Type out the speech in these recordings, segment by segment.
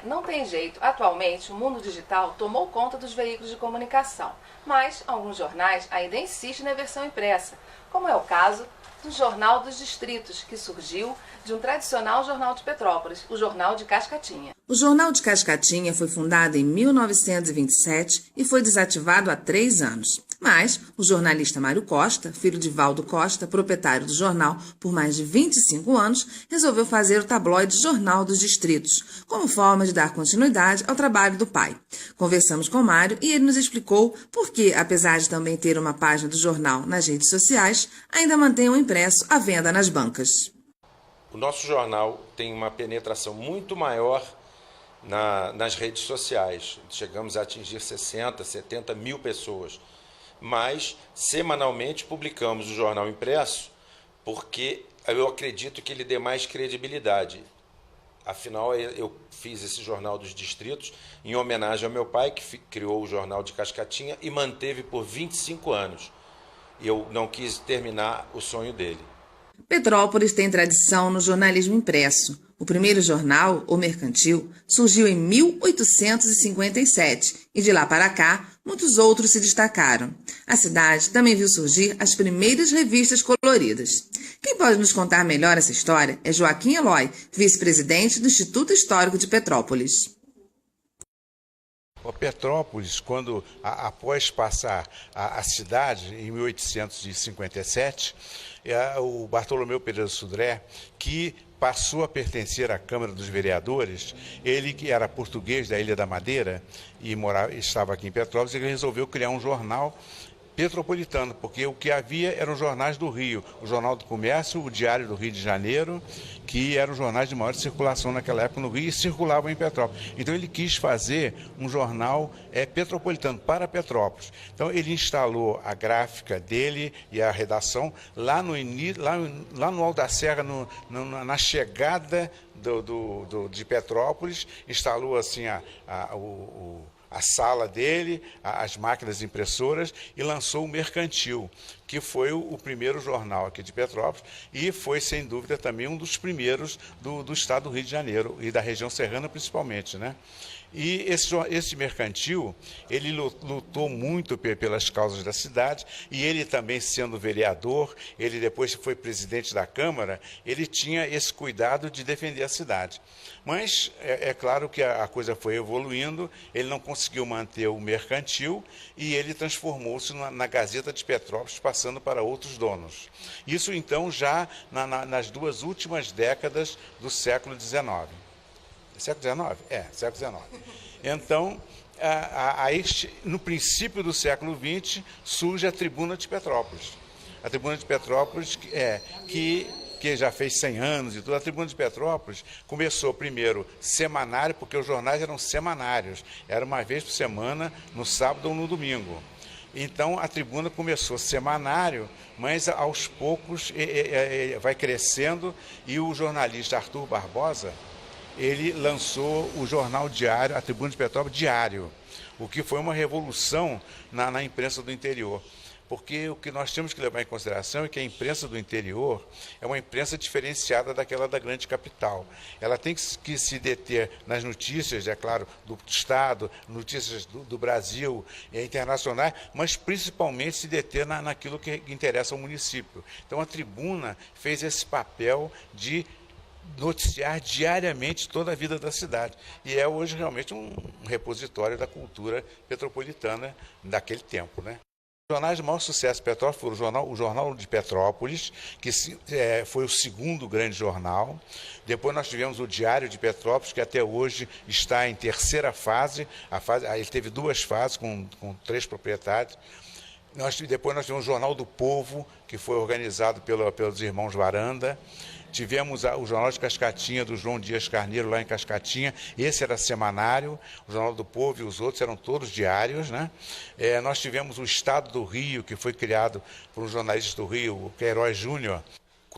não tem jeito. Atualmente, o mundo digital tomou conta dos veículos de comunicação, mas alguns jornais ainda insistem na versão impressa, como é o caso do Jornal dos Distritos, que surgiu de um tradicional jornal de Petrópolis, o Jornal de Cascatinha. O Jornal de Cascatinha foi fundado em 1927 e foi desativado há 3 anos. Mas o jornalista Mário Costa, filho de Valdo Costa, proprietário do jornal por mais de 25 anos, resolveu fazer o tabloide Jornal dos Distritos, como forma de dar continuidade ao trabalho do pai. Conversamos com Mário e ele nos explicou por que, apesar de também ter uma página do jornal nas redes sociais, ainda mantém o impresso à venda nas bancas. O nosso jornal tem uma penetração muito maior nas redes sociais. Chegamos a atingir 60, 70 mil pessoas. Mas, semanalmente, publicamos o jornal impresso porque eu acredito que ele dê mais credibilidade. Afinal, eu fiz esse Jornal dos Distritos em homenagem ao meu pai, que criou o Jornal de Cascatinha e manteve por 25 anos. E eu não quis terminar o sonho dele. Petrópolis tem tradição no jornalismo impresso. O primeiro jornal, O Mercantil, surgiu em 1857 e de lá para cá, muitos outros se destacaram. A cidade também viu surgir as primeiras revistas coloridas. Quem pode nos contar melhor essa história é Joaquim Eloy, vice-presidente do Instituto Histórico de Petrópolis. Petrópolis, quando após passar a cidade, em 1857, o Bartolomeu Pereira Sodré, que passou a pertencer à Câmara dos Vereadores, ele que era português da Ilha da Madeira e estava aqui em Petrópolis, ele resolveu criar um jornal petropolitano, porque o que havia eram jornais do Rio, o Jornal do Comércio, o Diário do Rio de Janeiro, que eram jornais de maior circulação naquela época no Rio e circulavam em Petrópolis. Então ele quis fazer um jornal petropolitano para Petrópolis. Então ele instalou a gráfica dele e a redação lá no Alto da Serra, na chegada de Petrópolis, instalou assim a sala dele, as máquinas impressoras e lançou o Mercantil, que foi o primeiro jornal aqui de Petrópolis e foi, sem dúvida, também um dos primeiros do estado do Rio de Janeiro e da região serrana principalmente, né? E esse Mercantil, ele lutou muito pelas causas da cidade e ele também sendo vereador, ele depois foi presidente da Câmara, ele tinha esse cuidado de defender a cidade. Mas é claro que a coisa foi evoluindo, ele não conseguiu manter o Mercantil e ele transformou-se na Gazeta de Petrópolis, passando para outros donos. Isso então já nas 2 últimas décadas do século XIX. Século XIX? Século XIX. Então, no princípio do século XX, surge a Tribuna de Petrópolis. A Tribuna de Petrópolis, que já fez 100 anos e tudo. A Tribuna de Petrópolis começou primeiro semanário, porque os jornais eram semanários. Era uma vez por semana, no sábado ou no domingo. Então, a Tribuna começou semanário, mas aos poucos vai crescendo e o jornalista Arthur Barbosa, ele lançou o jornal diário, a Tribuna de Petrópolis diário, o que foi uma revolução na imprensa do interior. Porque o que nós temos que levar em consideração é que a imprensa do interior é uma imprensa diferenciada daquela da grande capital. Ela tem que se deter nas notícias, é claro, do Estado, notícias do Brasil, internacionais, mas principalmente se deter naquilo que interessa ao município. Então a Tribuna fez esse papel de noticiar diariamente toda a vida da cidade. E é hoje realmente um repositório da cultura petropolitana daquele tempo, né? Os jornais de maior sucesso de Petrópolis foram o Jornal de Petrópolis, que foi o segundo grande jornal. Depois nós tivemos o Diário de Petrópolis, que até hoje está em terceira fase. Ele teve 2 fases, com 3 proprietários. Depois nós tivemos o Jornal do Povo, que foi organizado pelos irmãos Varanda. Tivemos o Jornal de Cascatinha, do João Dias Carneiro, lá em Cascatinha. Esse era semanário, o Jornal do Povo e os outros eram todos diários, né? Nós tivemos o Estado do Rio, que foi criado por um jornalista do Rio, o Queiroz Júnior.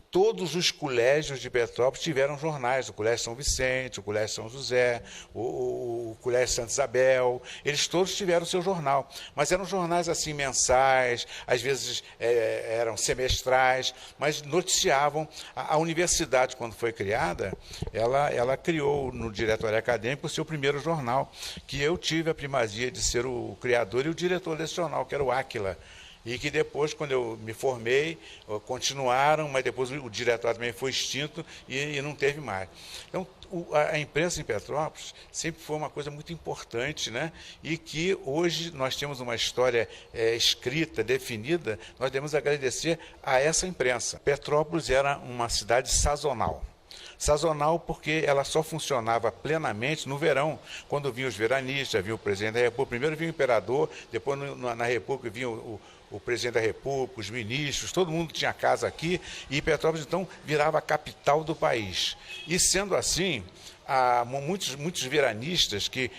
todos os colégios de Petrópolis tiveram jornais, o Colégio São Vicente, o Colégio São José, o Colégio Santa Isabel, eles todos tiveram seu jornal, mas eram jornais assim mensais, às vezes eram semestrais, mas noticiavam. A universidade, quando foi criada, ela criou no Diretório Acadêmico o seu primeiro jornal, que eu tive a primazia de ser o criador e o diretor desse jornal, que era o Áquila. E que depois, quando eu me formei, continuaram, mas depois o diretório também foi extinto e não teve mais. Então, a imprensa em Petrópolis sempre foi uma coisa muito importante, né? E que hoje nós temos uma história escrita, definida, nós devemos agradecer a essa imprensa. Petrópolis era uma cidade sazonal. Sazonal porque ela só funcionava plenamente no verão, quando vinham os veranistas, vinha o presidente da República, primeiro vinha o imperador, depois na República vinha o presidente da República, os ministros, todo mundo tinha casa aqui, e Petrópolis então virava a capital do país. E sendo assim, muitos veranistas que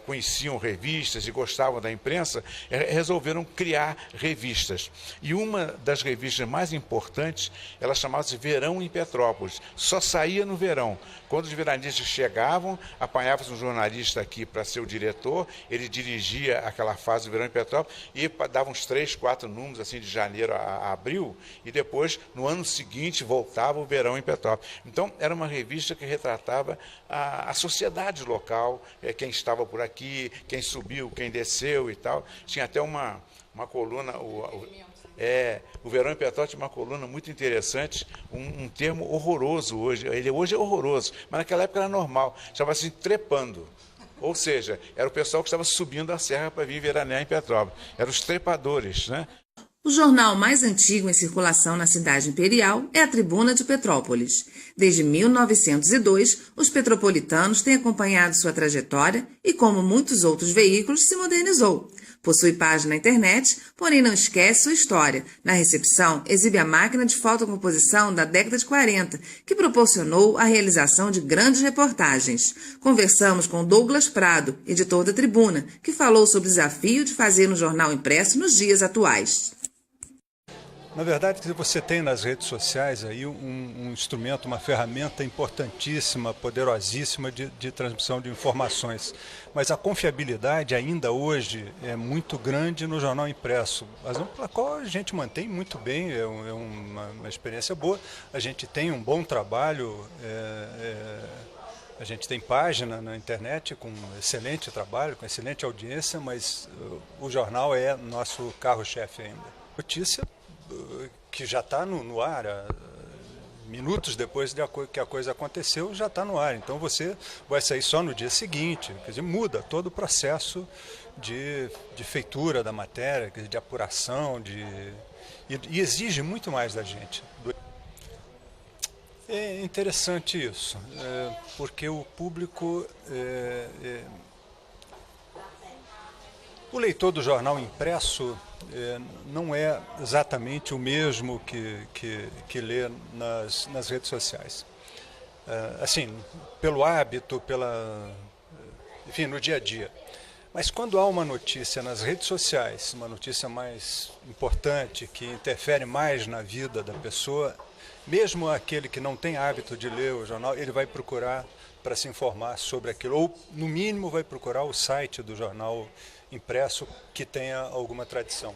conheciam revistas e gostavam da imprensa, resolveram criar revistas. E uma das revistas mais importantes, ela chamava-se Verão em Petrópolis. Só saía no verão. Quando os veranistas chegavam, apanhava-se um jornalista aqui para ser o diretor, ele dirigia aquela fase do Verão em Petrópolis e dava uns 3, 4 números, assim, de janeiro a abril, e depois, no ano seguinte, voltava o Verão em Petrópolis. Então, era uma revista que retratava a sociedade local, quem estava por aqui, quem subiu, quem desceu e tal. Tinha até uma coluna, o Verão em Petrópolis tinha uma coluna muito interessante, um termo horroroso hoje. Ele hoje é horroroso, mas naquela época era normal, chamava-se trepando. Ou seja, era o pessoal que estava subindo a serra para vir veranear em Petrópolis. Eram os trepadores, né? O jornal mais antigo em circulação na cidade imperial é a Tribuna de Petrópolis. Desde 1902, os petropolitanos têm acompanhado sua trajetória e, como muitos outros veículos, se modernizou. Possui página na internet, porém não esquece sua história. Na recepção, exibe a máquina de fotocomposição da década de 40, que proporcionou a realização de grandes reportagens. Conversamos com Douglas Prado, editor da Tribuna, que falou sobre o desafio de fazer um jornal impresso nos dias atuais. Na verdade, você tem nas redes sociais aí um instrumento, uma ferramenta importantíssima, poderosíssima de transmissão de informações. Mas a confiabilidade ainda hoje é muito grande no jornal impresso, razão pela qual a gente mantém muito bem, é uma experiência boa. A gente tem um bom trabalho, a gente tem página na internet com excelente trabalho, com excelente audiência, mas o jornal é nosso carro-chefe ainda. Notícia que já está no ar, minutos depois que a coisa aconteceu, já está no ar. Então você vai sair só no dia seguinte, quer dizer, muda todo o processo de feitura da matéria, de apuração, e exige muito mais da gente. É interessante isso, porque o público... O leitor do jornal impresso não é exatamente o mesmo que lê nas redes sociais. Assim, pelo hábito, enfim, no dia a dia. Mas quando há uma notícia nas redes sociais, uma notícia mais importante, que interfere mais na vida da pessoa, mesmo aquele que não tem hábito de ler o jornal, ele vai procurar para se informar sobre aquilo, ou no mínimo vai procurar o site do jornal impresso que tenha alguma tradição.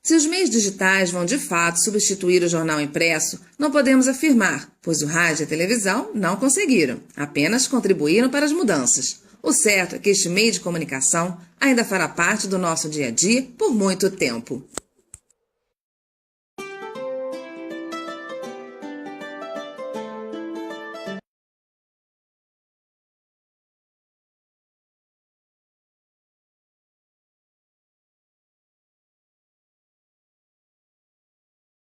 Se os meios digitais vão de fato substituir o jornal impresso, não podemos afirmar, pois o rádio e a televisão não conseguiram, apenas contribuíram para as mudanças. O certo é que este meio de comunicação ainda fará parte do nosso dia a dia por muito tempo.